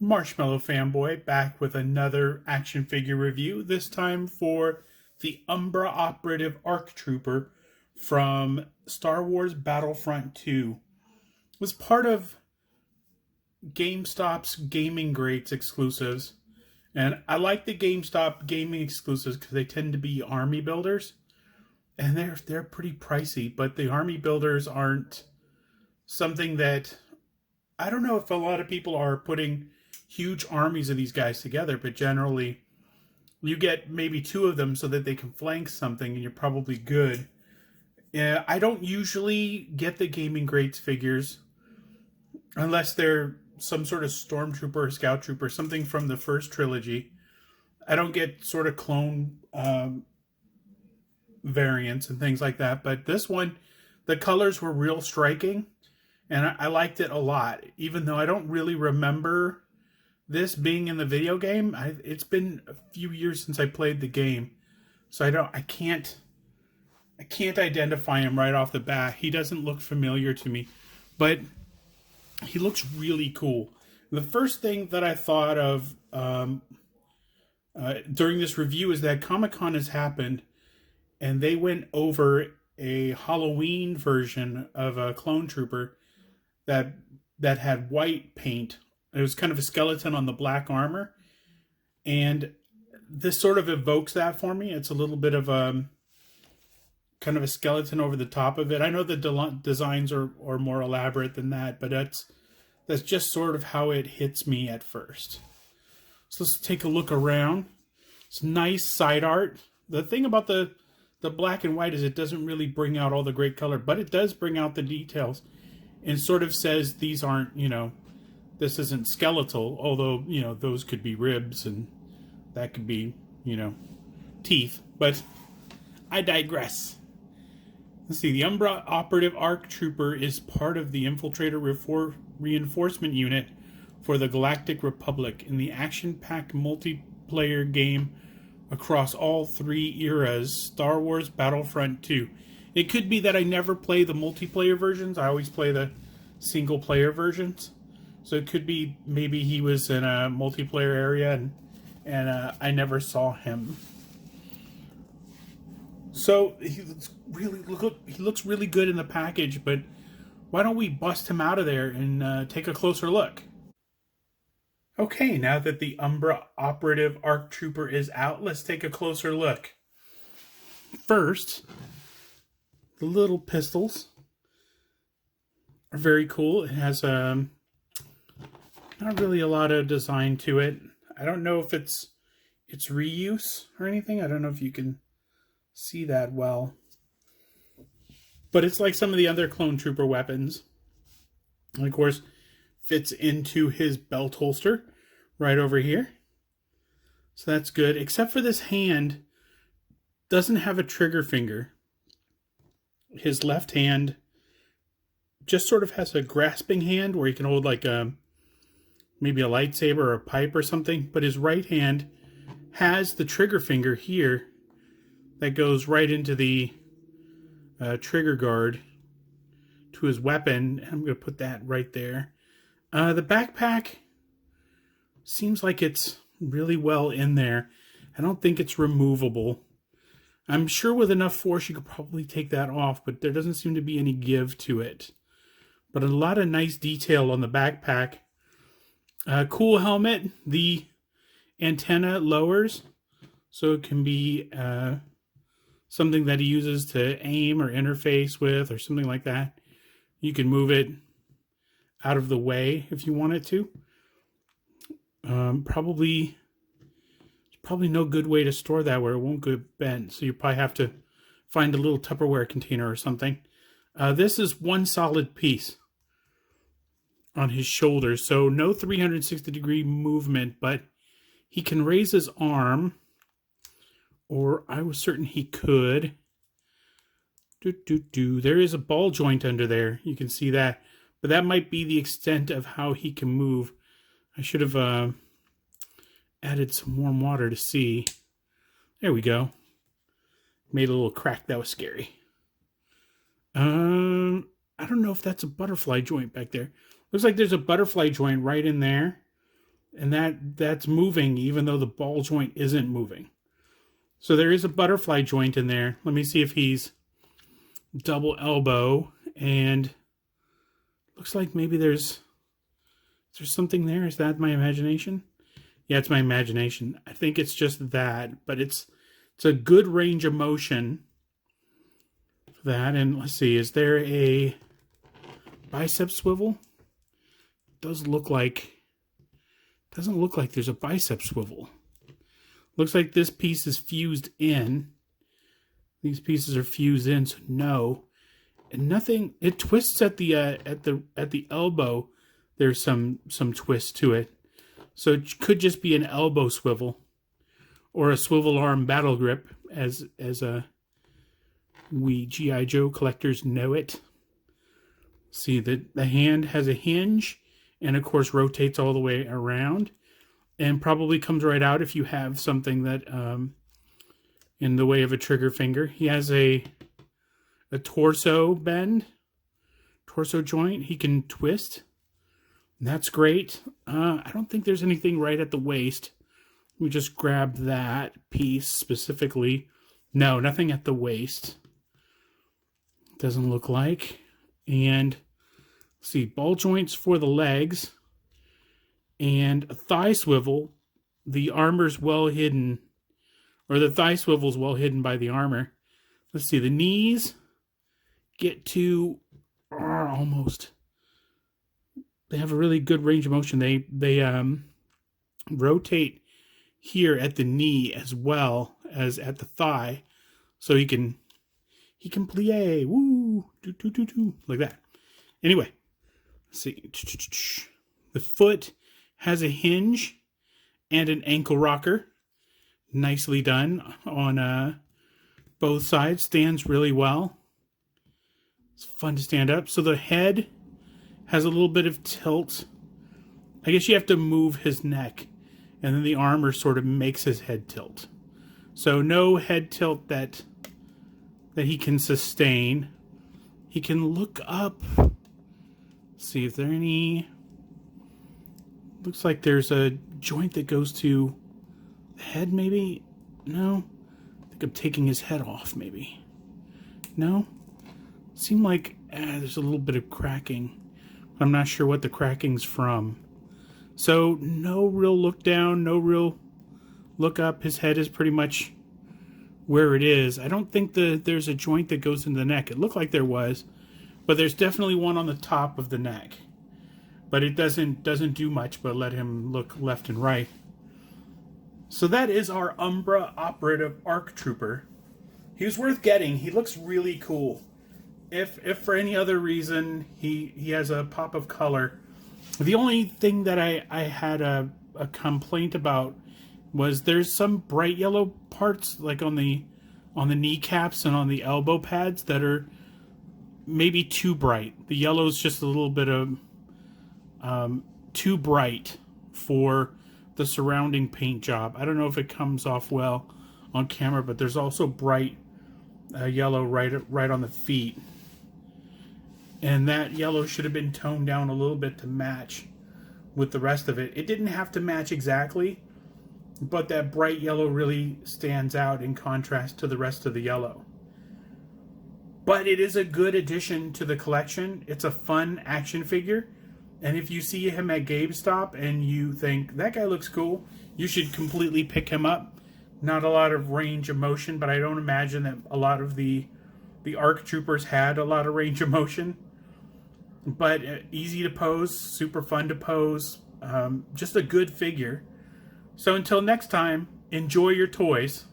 Marshmallow Fanboy back with another action figure review, this time for the Umbra Operative ARC Trooper from Star Wars Battlefront 2. It was part of GameStop's Gaming Greats exclusives, and I like the GameStop gaming exclusives because they tend to be army builders, and they're pretty pricey, but the army builders aren't something that I don't know if a lot of people are putting huge armies of these guys together, but generally you get maybe two of them so that they can flank something and you're probably good. I don't usually get the Gaming Greats figures unless they're some sort of Stormtrooper or Scout Trooper, something from the first trilogy. I don't get sort of clone variants and things like that, but this one, the colors were real striking and I liked it a lot, even though I don't really remember this being in the video game. It's been a few years since I played the game, so I can't identify him right off the bat. He doesn't look familiar to me, but he looks really cool. The first thing that I thought of during this review is that Comic-Con has happened, and they went over a Halloween version of a clone trooper that had white paint. It was kind of a skeleton on the black armor. And this sort of evokes that for me. It's a little bit of a kind of a skeleton over the top of it. I know the designs are more elaborate than that, but that's just sort of how it hits me at first. So let's take a look around. It's nice side art. The thing about the black and white is it doesn't really bring out all the great color, but it does bring out the details. And sort of says these aren't, this isn't skeletal, although, those could be ribs and that could be, teeth. But I digress. Let's see, the Umbra Operative ARC Trooper is part of the Infiltrator Reinforcement Unit for the Galactic Republic in the action-packed multiplayer game across all three eras, Star Wars Battlefront 2. It could be that I never play the multiplayer versions. I always play the single-player versions. So it could be maybe he was in a multiplayer area and I never saw him. So he looks really good in the package, but why don't we bust him out of there and take a closer look? Okay, now that the Umbra Operative ARC Trooper is out, let's take a closer look. First, the little pistols are very cool. It has not really a lot of design to it. I don't know if it's reuse or anything. I don't know if you can see that well. But it's like some of the other clone trooper weapons. And of course, fits into his belt holster right over here. So that's good. Except for this hand doesn't have a trigger finger. His left hand just sort of has a grasping hand where he can hold like maybe a lightsaber or a pipe or something. But his right hand has the trigger finger here that goes right into the trigger guard to his weapon. I'm going to put that right there. The backpack seems like it's really well in there. I don't think it's removable. I'm sure with enough force you could probably take that off, but there doesn't seem to be any give to it. But a lot of nice detail on the backpack. Cool helmet. The antenna lowers, so it can be something that he uses to aim or interface with or something like that. You can move it out of the way if you want it to. Probably no good way to store that where it won't get bent, so you probably have to find a little Tupperware container or something. This is one solid piece on his shoulder, so no 360-degree movement, but he can raise his arm, or I was certain he could. There is a ball joint under there. You can see that, but that might be the extent of how he can move. I should have added some warm water to see. There we go. Made a little crack. That was scary. I don't know if that's a butterfly joint back there. Looks like there's a butterfly joint right in there. And that's moving even though the ball joint isn't moving. So there is a butterfly joint in there. Let me see if he's double elbow, and looks like maybe is there something there? Is that my imagination? Yeah, it's my imagination. I think it's just that, but it's a good range of motion for that. And let's see, is there a bicep swivel? Doesn't look like there's a bicep swivel. Looks like this piece is fused in. These pieces are fused in, so no. And nothing, it twists at the elbow. There's some twist to it. So it could just be an elbow swivel or a swivel arm battle grip, as we G.I. Joe collectors know it. See that the hand has a hinge and of course rotates all the way around, and probably comes right out if you have something that in the way of a trigger finger. He has a torso bend, torso joint he can twist. That's great. I don't think there's anything right at the waist. Let me just grab that piece specifically. No, nothing at the waist. Doesn't look like. And let's see, ball joints for the legs and a thigh swivel. The armor's well hidden, or the thigh swivel's well hidden by the armor. Let's see, the knees get to almost. They have a really good range of motion. They rotate here at the knee as well as at the thigh, so he can plie, woo, do do do do, like that. Anyway, let's see. The foot has a hinge and an ankle rocker. Nicely done on both sides. Stands really well. It's fun to stand up. So the head has a little bit of tilt. I guess you have to move his neck, and then the armor sort of makes his head tilt. So no head tilt that he can sustain. He can look up. See if there are any. Looks like there's a joint that goes to the head, maybe? No? I think I'm taking his head off, maybe. No? Seemed like there's a little bit of cracking. I'm not sure what the cracking's from. So no real look down, no real look up. His head is pretty much where it is. I don't think there's a joint that goes into the neck. It looked like there was, but there's definitely one on the top of the neck. But it doesn't do much but let him look left and right. So that is our Umbra Operative ARC Trooper. He was worth getting. He looks really cool. If for any other reason he has a pop of color. The only thing that I had a complaint about was there's some bright yellow parts, like on the kneecaps and on the elbow pads, that are maybe too bright. The yellow's just a little bit of too bright for the surrounding paint job. I don't know if it comes off well on camera, but there's also bright yellow right on the feet. And that yellow should have been toned down a little bit to match with the rest of it. It didn't have to match exactly, but that bright yellow really stands out in contrast to the rest of the yellow. But it is a good addition to the collection. It's a fun action figure. And if you see him at Gamestop and you think, that guy looks cool, you should completely pick him up. Not a lot of range of motion, but I don't imagine that a lot of the ARC Troopers had a lot of range of motion. But easy to pose, super fun to pose, just a good figure. So until next time, enjoy your toys.